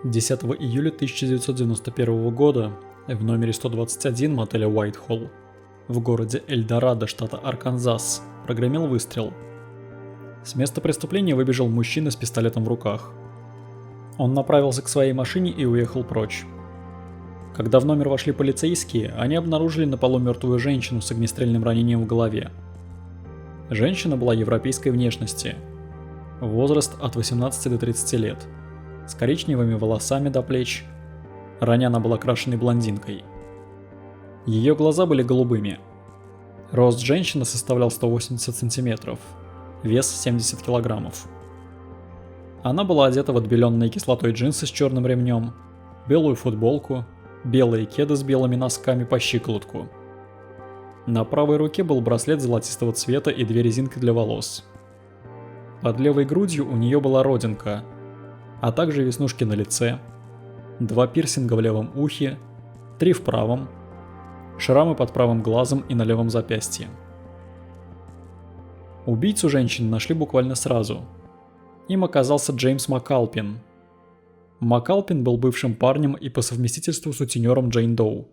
10 июля 1991 года в номере 121 мотеля Уайтхолл в городе Эльдорадо, штата Арканзас, прогремел выстрел. С места преступления выбежал мужчина с пистолетом в руках. Он направился к своей машине и уехал прочь. Когда в номер вошли полицейские, они обнаружили на полу мертвую женщину с огнестрельным ранением в голове. Женщина была европейской внешности, возраст от 18 до 30 лет, с коричневыми волосами до плеч, ранее она была крашеной блондинкой. Ее глаза были голубыми. Рост женщины составлял 180 сантиметров, вес 70 килограммов. Она была одета в отбеленные кислотой джинсы с черным ремнем, белую футболку, белые кеды с белыми носками по щиколотку. На правой руке был браслет золотистого цвета и 2 резинки для волос. Под левой грудью у нее была родинка, а также веснушки на лице, 2 пирсинга в левом ухе, 3 в правом, шрамы под правым глазом и на левом запястье. Убийцу женщины нашли буквально сразу. Им оказался Джеймс Макалпин. Макалпин был бывшим парнем и по совместительству сутенером Джейн Доу.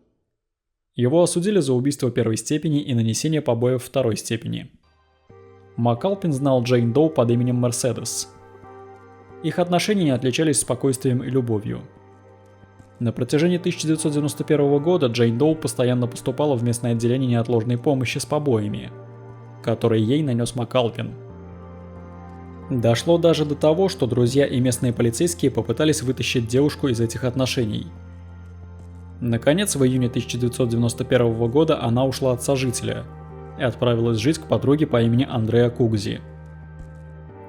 Его осудили за убийство 1 степени и нанесение побоев 2 степени. Макалпин знал Джейн Доу под именем Мерседес. Их отношения не отличались спокойствием и любовью. На протяжении 1991 года Джейн Доу постоянно поступала в местное отделение неотложной помощи с побоями, которые ей нанес Макалпин. Дошло даже до того, что друзья и местные полицейские попытались вытащить девушку из этих отношений. Наконец, в июне 1991 года она ушла от сожителя и отправилась жить к подруге по имени Андреа Кугзи.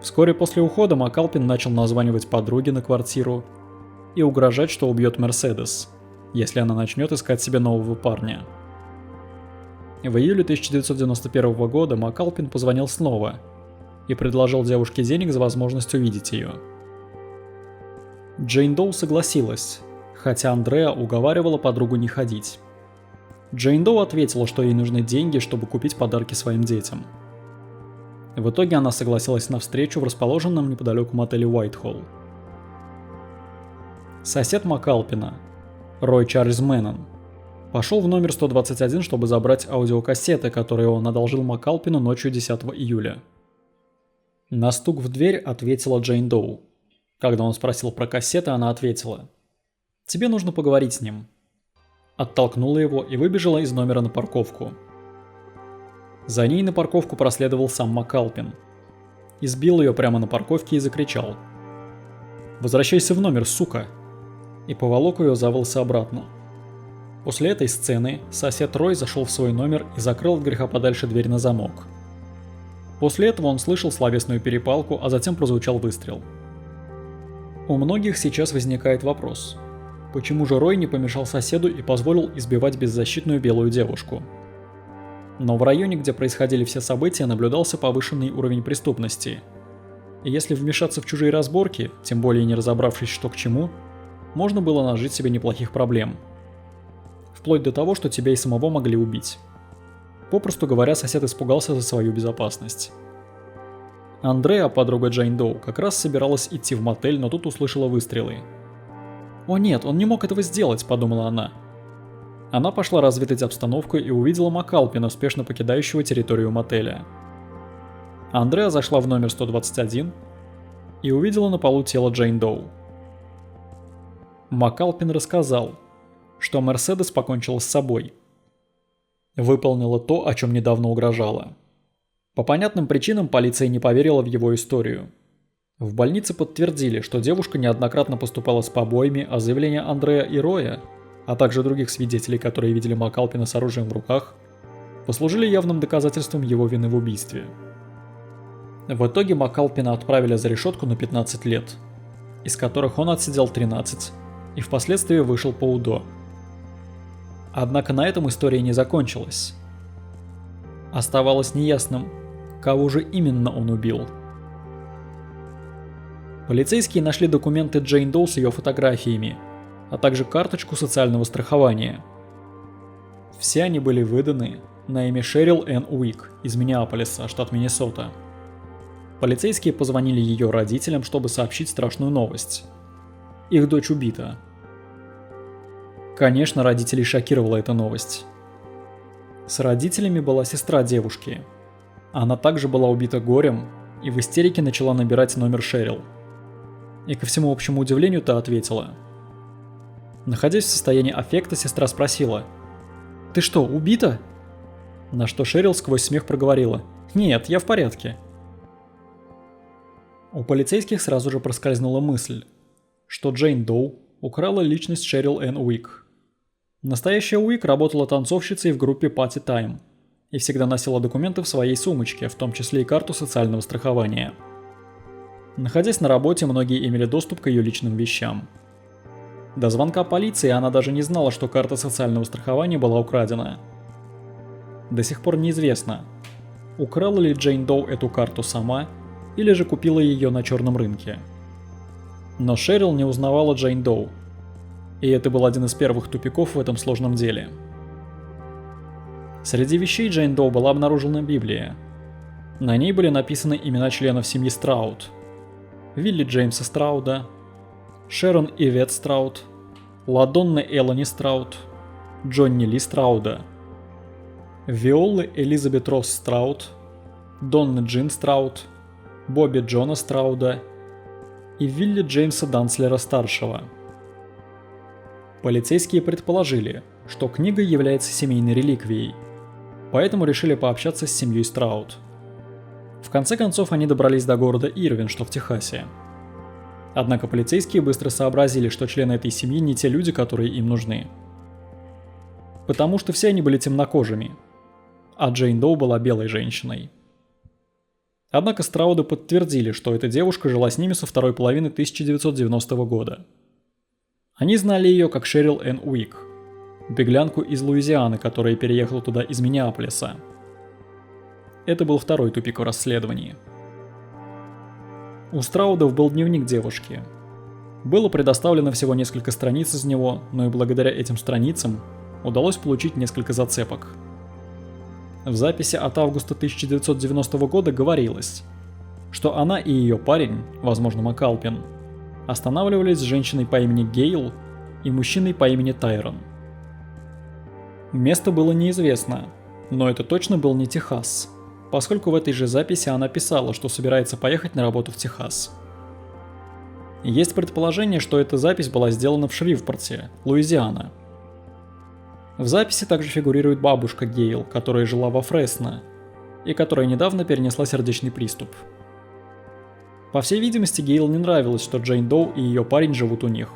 Вскоре после ухода Макалпин начал названивать подруге на квартиру и угрожать, что убьет Мерседес, если она начнет искать себе нового парня. В июле 1991 года Макалпин позвонил снова и предложил девушке денег за возможность увидеть ее. Джейн Доу согласилась, хотя Андреа уговаривала подругу не ходить. Джейн Доу ответила, что ей нужны деньги, чтобы купить подарки своим детям. В итоге она согласилась на встречу в расположенном неподалеку мотеле Уайтхолл. Сосед Макалпина, Рой Чарльз Мэннон, пошел в номер 121, чтобы забрать аудиокассеты, которые он одолжил Макалпину ночью 10 июля. На стук в дверь ответила Джейн Доу. Когда он спросил про кассеты, она ответила: «Тебе нужно поговорить с ним». Оттолкнула его и выбежала из номера на парковку. За ней на парковку проследовал сам Макалпин. Избил ее прямо на парковке и закричал: «Возвращайся в номер, сука!» и поволок ее за волосы обратно. После этой сцены сосед Рой зашел в свой номер и закрыл от греха подальше дверь на замок. После этого он слышал словесную перепалку, а затем прозвучал выстрел. У многих сейчас возникает вопрос: почему же Рой не помешал соседу и позволил избивать беззащитную белую девушку? Но в районе, где происходили все события, наблюдался повышенный уровень преступности. И если вмешаться в чужие разборки, тем более не разобравшись, что к чему, можно было нажить себе неплохих проблем. Вплоть до того, что тебя и самого могли убить. Попросту говоря, сосед испугался за свою безопасность. Андреа, подруга Джейн Доу, как раз собиралась идти в мотель, но тут услышала выстрелы. «О нет, он не мог этого сделать», — подумала она. Она пошла разведать обстановку и увидела Макалпина, спешно покидающего территорию мотеля. Андреа зашла в номер 121 и увидела на полу тело Джейн Доу. Макалпин рассказал, что Мерседес покончила с собой. Выполнила то, о чем недавно угрожала. По понятным причинам полиция не поверила в его историю. В больнице подтвердили, что девушка неоднократно поступала с побоями, а заявления Андреа и Роя, а также других свидетелей, которые видели Макалпина с оружием в руках, послужили явным доказательством его вины в убийстве. В итоге Макалпина отправили за решетку на 15 лет, из которых он отсидел 13 и впоследствии вышел по УДО. Однако на этом история не закончилась. Оставалось неясным, кого же именно он убил. Полицейские нашли документы Джейн Доу с ее фотографиями, а также карточку социального страхования. Все они были выданы на имя Шерил Энн Уик из Миннеаполиса, штат Миннесота. Полицейские позвонили ее родителям, чтобы сообщить страшную новость. Их дочь убита. Конечно, родителей шокировала эта новость. С родителями была сестра девушки. Она также была убита горем и в истерике начала набирать номер Шерил. И ко всему общему удивлению та ответила. Находясь в состоянии аффекта, сестра спросила: «Ты что, убита?» На что Шерил сквозь смех проговорила: «Нет, я в порядке». У полицейских сразу же проскользнула мысль, что Джейн Доу украла личность Шерил Энн Уик. Настоящая Уик работала танцовщицей в группе Party Time и всегда носила документы в своей сумочке, в том числе и карту социального страхования. Находясь на работе, многие имели доступ к ее личным вещам. До звонка полиции она даже не знала, что карта социального страхования была украдена. До сих пор неизвестно, украла ли Джейн Доу эту карту сама или же купила ее на черном рынке. Но Шерил не узнавала Джейн Доу, и это был один из первых тупиков в этом сложном деле. Среди вещей Джейн Доу была обнаружена Библия. На ней были написаны имена членов семьи Страуд: Вилли Джеймса Страуда, Шерон Ивет Страуд, Ладонна Элани Страуд, Джонни Ли Страуда, Виолы Элизабет Росс Страуд, Донны Джин Страуд, Бобби Джона Страуда и Вилли Джеймса Данцлера-старшего. Полицейские предположили, что книга является семейной реликвией, поэтому решили пообщаться с семьей Страуд. В конце концов они добрались до города Ирвин, что в Техасе. Однако полицейские быстро сообразили, что члены этой семьи не те люди, которые им нужны. Потому что все они были темнокожими, а Джейн Доу была белой женщиной. Однако Страуды подтвердили, что эта девушка жила с ними со второй половины 1990 года. Они знали ее как Шерил Энн Уик, беглянку из Луизианы, которая переехала туда из Миннеаполиса. Это был второй тупик в расследовании. У Страудов был дневник девушки. Было предоставлено всего несколько страниц из него, но и благодаря этим страницам удалось получить несколько зацепок. В записи от августа 1990 года говорилось, что она и ее парень, возможно Макалпин, останавливались с женщиной по имени Гейл и мужчиной по имени Тайрон. Место было неизвестно, но это точно был не Техас, поскольку в этой же записи она писала, что собирается поехать на работу в Техас. Есть предположение, что эта запись была сделана в Шривпорте, Луизиана. В записи также фигурирует бабушка Гейл, которая жила во Фресно и которая недавно перенесла сердечный приступ. По всей видимости, Гейл не нравилось, что Джейн Доу и ее парень живут у них.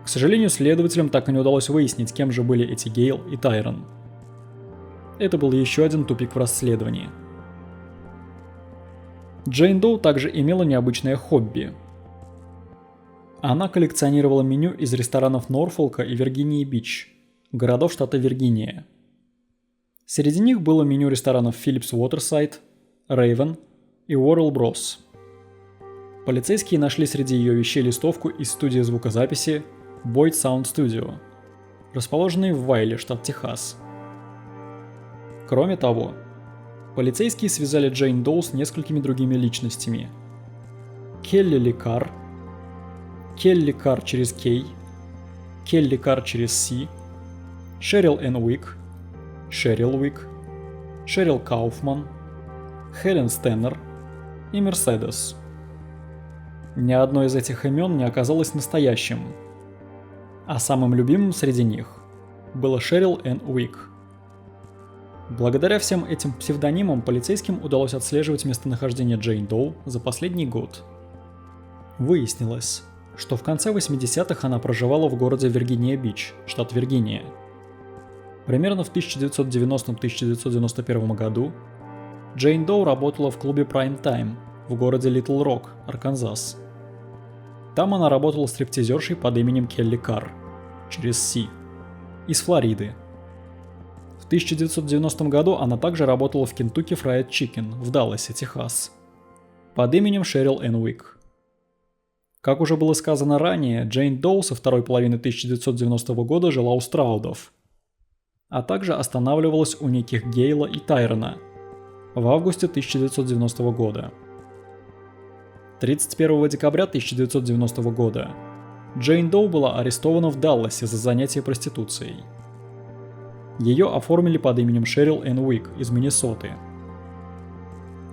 К сожалению, следователям так и не удалось выяснить, кем же были эти Гейл и Тайрон. Это был еще один тупик в расследовании. Джейн Доу также имела необычное хобби. Она коллекционировала меню из ресторанов Норфолка и Виргинии-Бич, городов штата Виргиния. Среди них было меню ресторанов Phillips Waterside, Raven и Worrell Bros. Полицейские нашли среди ее вещей листовку из студии звукозаписи Boyd Sound Studio, расположенной в Вайле, штат Техас. Кроме того, полицейские связали Джейн Доу с несколькими другими личностями: Келли Ли Карр, Келли Карр через K, Келли Карр через C, Шерил Энн Уик, Шерил Уик, Шерил Кауфман, Хелен Стеннер и Мерседес. Ни одно из этих имен не оказалось настоящим, а самым любимым среди них было Шерил Энн Уик. Благодаря всем этим псевдонимам полицейским удалось отслеживать местонахождение Джейн Доу за последний год. Выяснилось, что в конце 80-х она проживала в городе Виргиния-Бич, штат Виргиния. Примерно в 1990-1991 году Джейн Доу работала в клубе Prime Time в городе Литл Рок, Арканзас. Там она работала стриптизершей под именем Келли Карр, через C, из Флориды. В 1990 году она также работала в Kentucky Fried Chicken в Далласе, Техас, под именем Шерил Энн Уик. Как уже было сказано ранее, Джейн Доу со второй половины 1990 года жила у Страудов, а также останавливалась у неких Гейла и Тайрона в августе 1990 года. 31 декабря 1990 года Джейн Доу была арестована в Далласе за занятие проституцией. Ее оформили под именем Шерил Энн Уик из Миннесоты.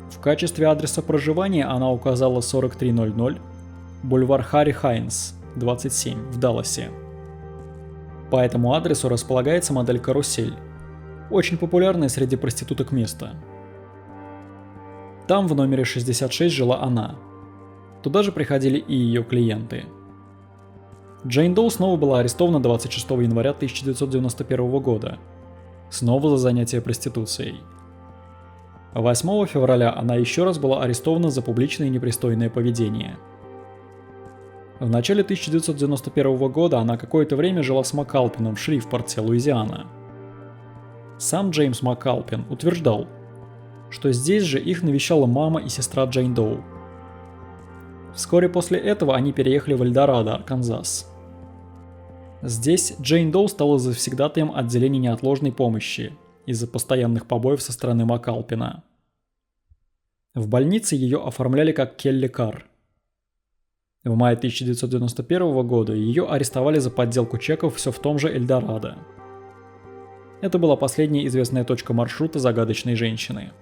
В качестве адреса проживания она указала 4300 бульвар Харри Хайнс, 27, в Далласе. По этому адресу располагается модель «Карусель», очень популярное среди проституток место. Там в номере 66 жила она. Туда же приходили и ее клиенты. Джейн Доу снова была арестована 26 января 1991 года. Снова за занятие проституцией. 8 февраля она еще раз была арестована за публичное непристойное поведение. В начале 1991 года она какое-то время жила с Макалпином в Шрифпорте, Луизиана. Сам Джеймс Макалпин утверждал, что здесь же их навещала мама и сестра Джейн Доу. Вскоре после этого они переехали в Эльдорадо, Арканзас. Здесь Джейн Доу стала завсегдатаем отделения неотложной помощи из-за постоянных побоев со стороны Макалпина. В больнице ее оформляли как Келли Карр. В мае 1991 года ее арестовали за подделку чеков все в том же Эльдорадо. Это была последняя известная точка маршрута загадочной женщины.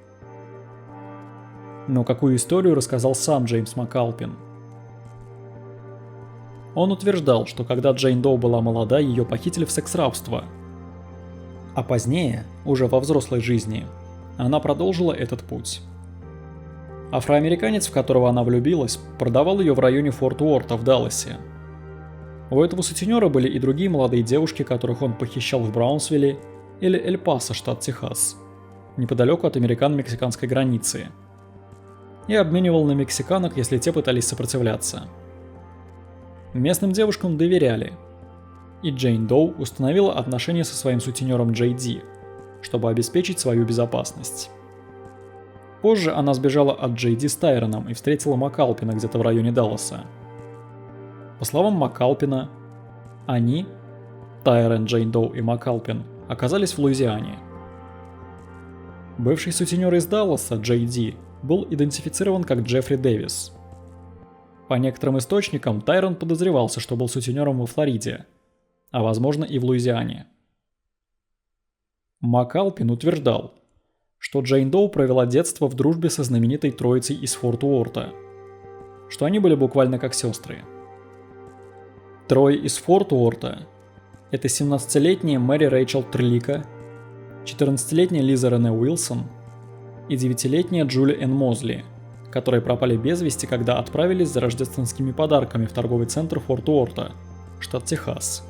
Но какую историю рассказал сам Джеймс Макалпин? Он утверждал, что когда Джейн Доу была молода, ее похитили в секс-рабство. А позднее, уже во взрослой жизни, она продолжила этот путь. Афроамериканец, в которого она влюбилась, продавал ее в районе Форт Уорта в Далласе. У этого сутенера были и другие молодые девушки, которых он похищал в Браунсвилле или Эль-Пасо, штат Техас, неподалеку от американо-мексиканской границы, и обменивал на мексиканок, если те пытались сопротивляться. Местным девушкам доверяли, и Джейн Доу установила отношения со своим сутенером Джей Ди, чтобы обеспечить свою безопасность. Позже она сбежала от Джей Ди с Тайроном и встретила Макалпина где-то в районе Далласа. По словам Макалпина, они, Тайрон, Джейн Доу и Макалпин, оказались в Луизиане. Бывший сутенер из Далласа, Джей Ди, был идентифицирован как Джеффри Дэвис. По некоторым источникам, Тайрон подозревался, что был сутенером во Флориде, а возможно и в Луизиане. Макалпин утверждал, что Джейн Доу провела детство в дружбе со знаменитой троицей из Форт Уорта, что они были буквально как сестры. Трое из Форт Уорта – это 17-летняя Мэри Рэйчел Трлика, 14-летняя Лиза Рене Уилсон и 9-летняя Джули Энн Мозли, которые пропали без вести, когда отправились за рождественскими подарками в торговый центр Форт Уорта, штат Техас,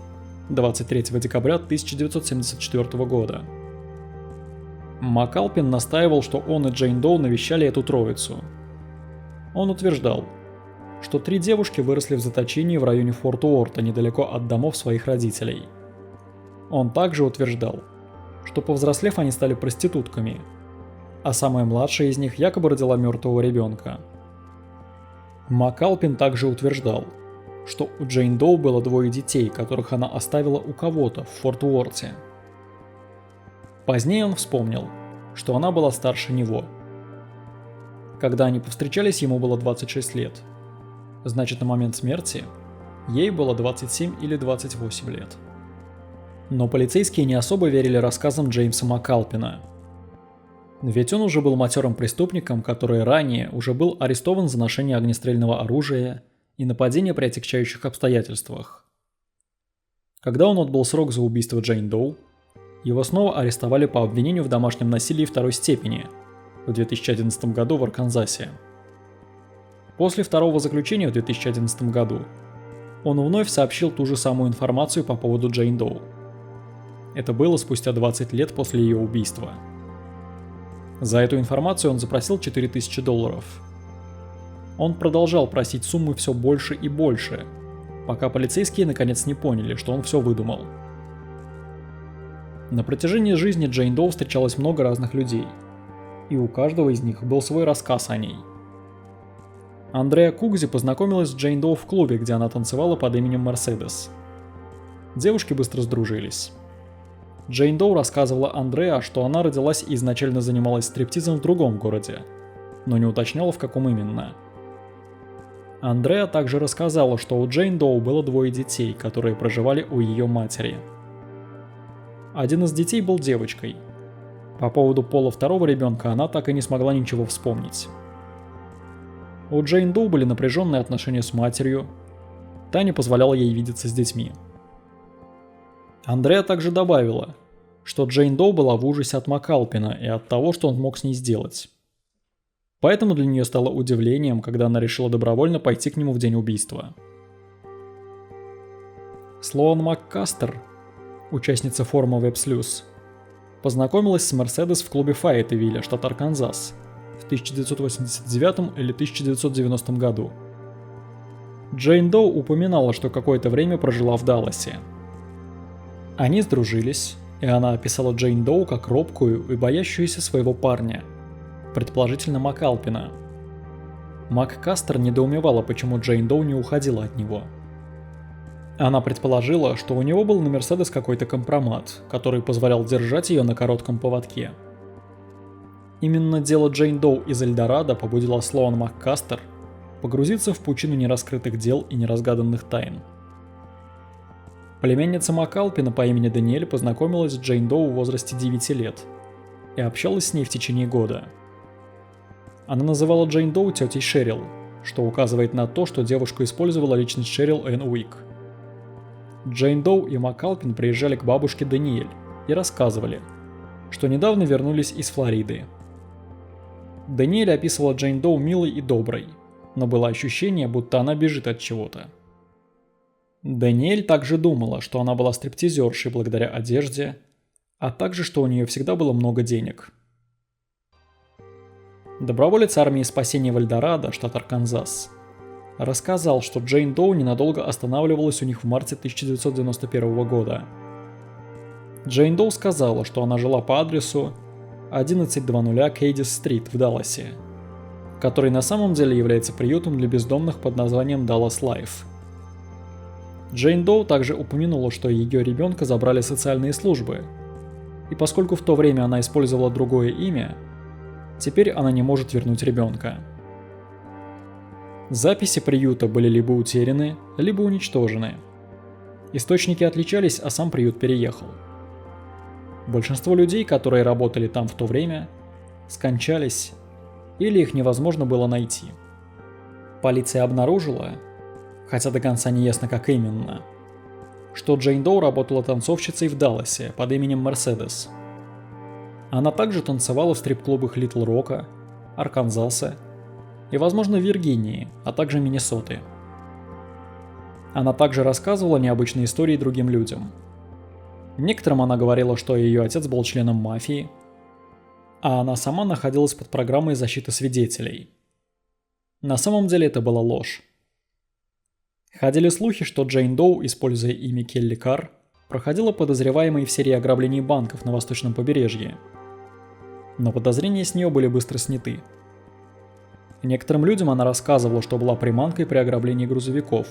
23 декабря 1974 года. Макалпин настаивал, что он и Джейн Доу навещали эту троицу. Он утверждал, что 3 девушки выросли в заточении в районе Форт Уорта, недалеко от домов своих родителей. Он также утверждал, что повзрослев они стали проститутками, а самая младшая из них якобы родила мертвого ребенка. Макалпин также утверждал, что у Джейн Доу было 2 детей, которых она оставила у кого-то в Форт Уорте. Позднее он вспомнил, что она была старше него. Когда они повстречались, ему было 26 лет. Значит, на момент смерти ей было 27 или 28 лет. Но полицейские не особо верили рассказам Джеймса Макалпина. Ведь он уже был матерым преступником, который ранее уже был арестован за ношение огнестрельного оружия и нападение при отягчающих обстоятельствах. Когда он отбыл срок за убийство Джейн Доу, его снова арестовали по обвинению в домашнем насилии 2-й степени в 2011 году в Арканзасе. После второго заключения в 2011 году он вновь сообщил ту же самую информацию по поводу Джейн Доу. Это было спустя 20 лет после ее убийства. За эту информацию он запросил $4000. Он продолжал просить суммы все больше и больше, пока полицейские наконец не поняли, что он все выдумал. На протяжении жизни Джейн Доу встречалось много разных людей, и у каждого из них был свой рассказ о ней. Андреа Кугзи познакомилась с Джейн Доу в клубе, где она танцевала под именем Мерседес. Девушки быстро сдружились. Джейн Доу рассказывала Андреа, что она родилась и изначально занималась стриптизом в другом городе, но не уточняла, в каком именно. Андреа также рассказала, что у Джейн Доу было двое детей, которые проживали у ее матери. Один из детей был девочкой. По поводу пола второго ребенка она так и не смогла ничего вспомнить. У Джейн Доу были напряженные отношения с матерью, та не позволяла ей видеться с детьми. Андреа также добавила, что Джейн Доу была в ужасе от МакАлпина и от того, что он мог с ней сделать. Поэтому для нее стало удивлением, когда она решила добровольно пойти к нему в день убийства. Слоан МакКастер, участница форума WebSleuth, познакомилась с Мерседес в клубе Файетвилля, штат Арканзас, в 1989 или 1990 году. Джейн Доу упоминала, что какое-то время прожила в Далласе. Они сдружились, и она описала Джейн Доу как робкую и боящуюся своего парня, предположительно МакАлпина. МакКастер недоумевала, почему Джейн Доу не уходила от него. Она предположила, что у него был на Мерседес какой-то компромат, который позволял держать ее на коротком поводке. Именно дело Джейн Доу из Эльдорадо побудило Слоан МакКастер погрузиться в пучину нераскрытых дел и неразгаданных тайн. Племянница МакАлпина по имени Даниэль познакомилась с Джейн Доу в возрасте 9 лет и общалась с ней в течение года. Она называла Джейн Доу тетей Шерил, что указывает на то, что девушка использовала личность Шерил Энн Уик. Джейн Доу и МакАлпин приезжали к бабушке Даниэль и рассказывали, что недавно вернулись из Флориды. Даниэль описывала Джейн Доу милой и доброй, но было ощущение, будто она бежит от чего-то. Даниэль также думала, что она была стриптизершей благодаря одежде, а также что у нее всегда было много денег. Доброволец армии спасения в Эльдорадо, штат Арканзас, рассказал, что Джейн Доу ненадолго останавливалась у них в марте 1991 года. Джейн Доу сказала, что она жила по адресу 1100 Кейдис-стрит в Далласе, который на самом деле является приютом для бездомных под названием Dallas Life. Джейн Доу также упомянула, что ее ребенка забрали социальные службы, и поскольку в то время она использовала другое имя, теперь она не может вернуть ребенка. Записи приюта были либо утеряны, либо уничтожены. Источники отличались, а сам приют переехал. Большинство людей, которые работали там в то время, скончались, или их невозможно было найти. Полиция обнаружила, хотя до конца не ясно как именно, что Джейн Доу работала танцовщицей в Далласе под именем Мерседес. Она также танцевала в стрип-клубах Литл Рока, Арканзаса и, возможно, Виргинии, а также Миннесоты. Она также рассказывала необычные истории другим людям. Некоторым она говорила, что ее отец был членом мафии, а она сама находилась под программой защиты свидетелей. На самом деле это была ложь. Ходили слухи, что Джейн Доу, используя имя Келли Карр, проходила подозреваемой в серии ограблений банков на восточном побережье. Но подозрения с нее были быстро сняты. Некоторым людям она рассказывала, что была приманкой при ограблении грузовиков.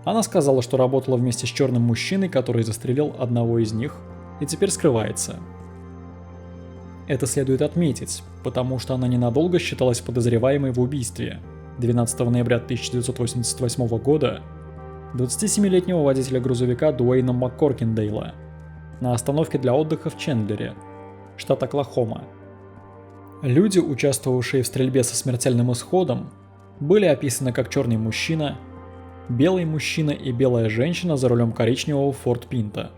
Она сказала, что работала вместе с черным мужчиной, который застрелил одного из них и теперь скрывается. Это следует отметить, потому что она ненадолго считалась подозреваемой в убийстве 12 ноября 1988 года 27-летнего водителя грузовика Дуэйна МакКоркиндейла на остановке для отдыха в Чендлере, штат Оклахома. Люди, участвовавшие в стрельбе со смертельным исходом, были описаны как черный мужчина, белый мужчина и белая женщина за рулем коричневого Ford Pinto.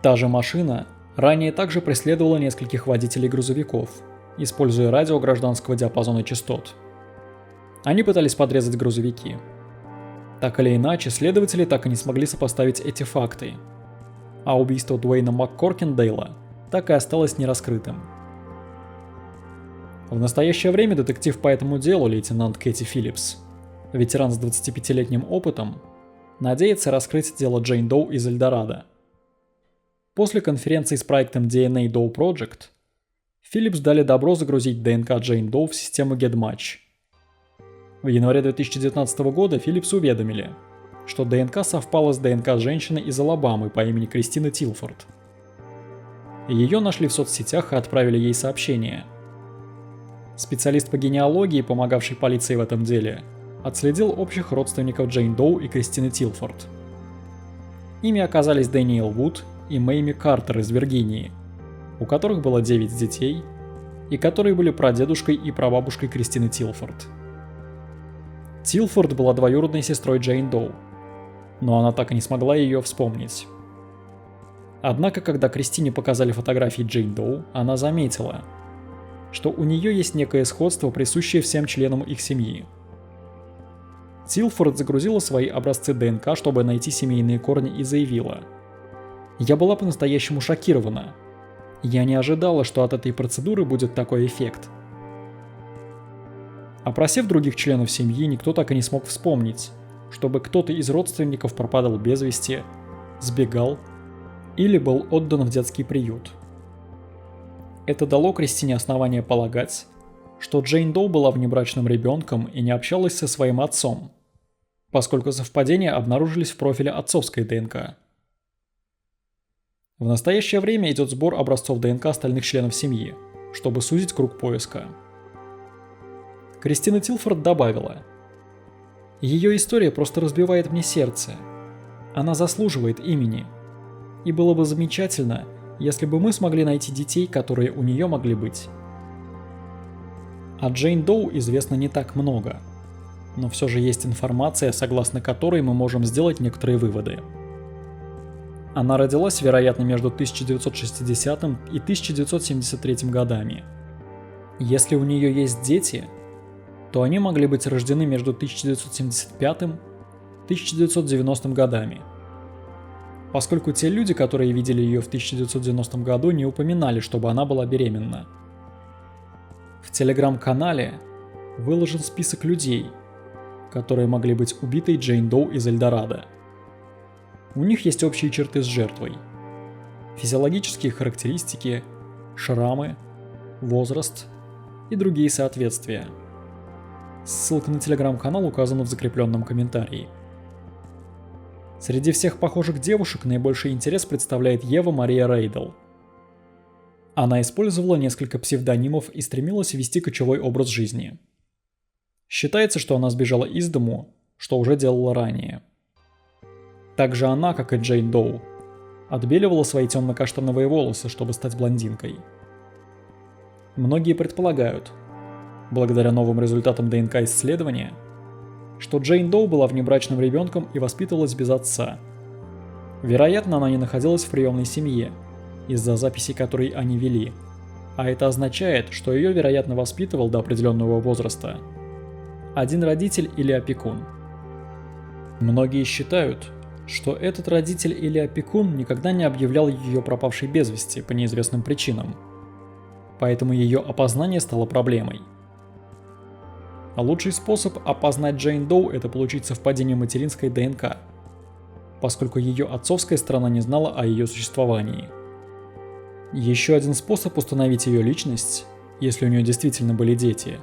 Та же машина ранее также преследовала нескольких водителей грузовиков, используя радио гражданского диапазона частот. Они пытались подрезать грузовики. Так или иначе, следователи так и не смогли сопоставить эти факты, а убийство Дуэйна МакКоркиндейла так и осталось нераскрытым. В настоящее время детектив по этому делу лейтенант Кэти Филлипс, ветеран с 25-летним опытом, надеется раскрыть дело Джейн Доу из Эльдорадо. После конференции с проектом DNA Doe Project, Филлипс дали добро загрузить ДНК Джейн Доу в систему GEDmatch. В январе 2019 года Филлипс уведомили, что ДНК совпала с ДНК женщины из Алабамы по имени Кристина Тилфорд. Ее нашли в соцсетях и отправили ей сообщение. Специалист по генеалогии, помогавший полиции в этом деле, отследил общих родственников Джейн Доу и Кристины Тилфорд. Ими оказались Дэниел Вуд и Мэйми Картер из Виргинии, у которых было 9 детей, и которые были прадедушкой и прабабушкой Кристины Тилфорд. Тилфорд была двоюродной сестрой Джейн Доу, но она так и не смогла ее вспомнить. Однако, когда Кристине показали фотографии Джейн Доу, она заметила, что у нее есть некое сходство, присущее всем членам их семьи. Тилфорд загрузила свои образцы ДНК, чтобы найти семейные корни, и заявила: «Я была по-настоящему шокирована. Я не ожидала, что от этой процедуры будет такой эффект». Опросив других членов семьи, никто так и не смог вспомнить, чтобы кто-то из родственников пропадал без вести, сбегал или был отдан в детский приют. Это дало Кристине основание полагать, что Джейн Доу была внебрачным ребенком и не общалась со своим отцом, поскольку совпадения обнаружились в профиле отцовской ДНК. В настоящее время идет сбор образцов ДНК остальных членов семьи, чтобы сузить круг поиска. Кристина Тилфорд добавила: «Ее история просто разбивает мне сердце. Она заслуживает имени. И было бы замечательно, если бы мы смогли найти детей, которые у нее могли быть». О Джейн Доу известно не так много, но все же есть информация, согласно которой мы можем сделать некоторые выводы. Она родилась, вероятно, между 1960 и 1973 годами. Если у нее есть дети, то они могли быть рождены между 1975 и 1990 годами, поскольку те люди, которые видели ее в 1990 году, не упоминали, чтобы она была беременна. В телеграм-канале выложен список людей, которые могли быть убитой Джейн Доу из Эльдорадо. У них есть общие черты с жертвой: физиологические характеристики, шрамы, возраст и другие соответствия. Ссылка на телеграм-канал указана в закрепленном комментарии. Среди всех похожих девушек наибольший интерес представляет Ева Мария Рейдл. Она использовала несколько псевдонимов и стремилась вести кочевой образ жизни. Считается, что она сбежала из дому, что уже делала ранее. Также она, как и Джейн Доу, отбеливала свои темно-каштановые волосы, чтобы стать блондинкой. Многие предполагают, благодаря новым результатам ДНК-исследования, что Джейн Доу была внебрачным ребенком и воспитывалась без отца. Вероятно, она не находилась в приемной семье, из-за записей, которые они вели, а это означает, что ее, вероятно, воспитывал до определенного возраста один родитель или опекун. Многие считают, что этот родитель или опекун никогда не объявлял ее пропавшей без вести по неизвестным причинам, поэтому ее опознание стало проблемой. А лучший способ опознать Джейн Доу – это получить совпадение материнской ДНК, поскольку ее отцовская сторона не знала о ее существовании. Еще один способ установить ее личность, если у нее действительно были дети,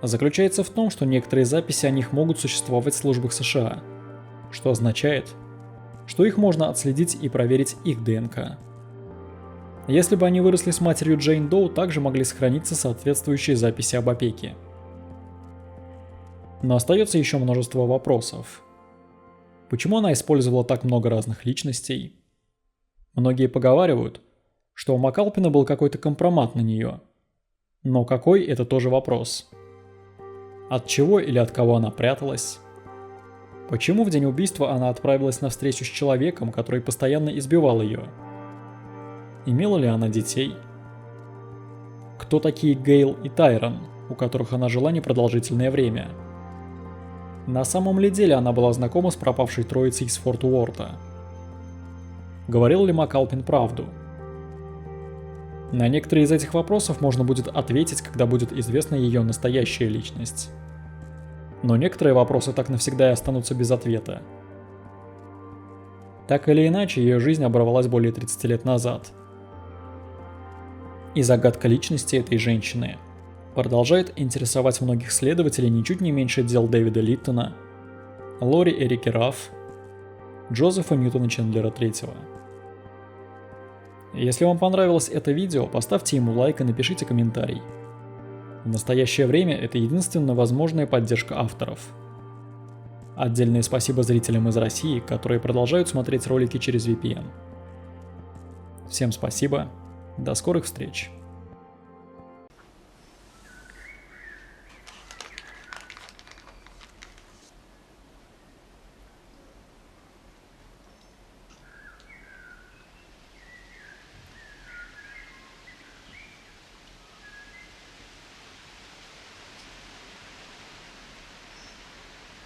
заключается в том, что некоторые записи о них могут существовать в службах США, что означает, что их можно отследить и проверить их ДНК. Если бы они выросли с матерью Джейн Доу, также могли сохраниться соответствующие записи об опеке. Но остается еще множество вопросов. Почему она использовала так много разных личностей? Многие поговаривают, что у МакАлпина был какой-то компромат на нее. Но какой – это тоже вопрос. От чего или от кого она пряталась? Почему в день убийства она отправилась на встречу с человеком, который постоянно избивал ее? Имела ли она детей? Кто такие Гейл и Тайрон, у которых она жила непродолжительное время? На самом ли деле она была знакома с пропавшей троицей из Форт Уорта? Говорил ли МакАлпин правду? На некоторые из этих вопросов можно будет ответить, когда будет известна ее настоящая личность. Но некоторые вопросы так навсегда и останутся без ответа. Так или иначе, ее жизнь оборвалась более 30 лет назад. И загадка личности этой женщины продолжает интересовать многих следователей ничуть не меньше дел Дэвида Литтона, Лори Эрики Рафф, Джозефа Ньютона Чендлера III. Если вам понравилось это видео, поставьте ему лайк и напишите комментарий. В настоящее время это единственная возможная поддержка авторов. Отдельное спасибо зрителям из России, которые продолжают смотреть ролики через VPN. Всем спасибо, до скорых встреч!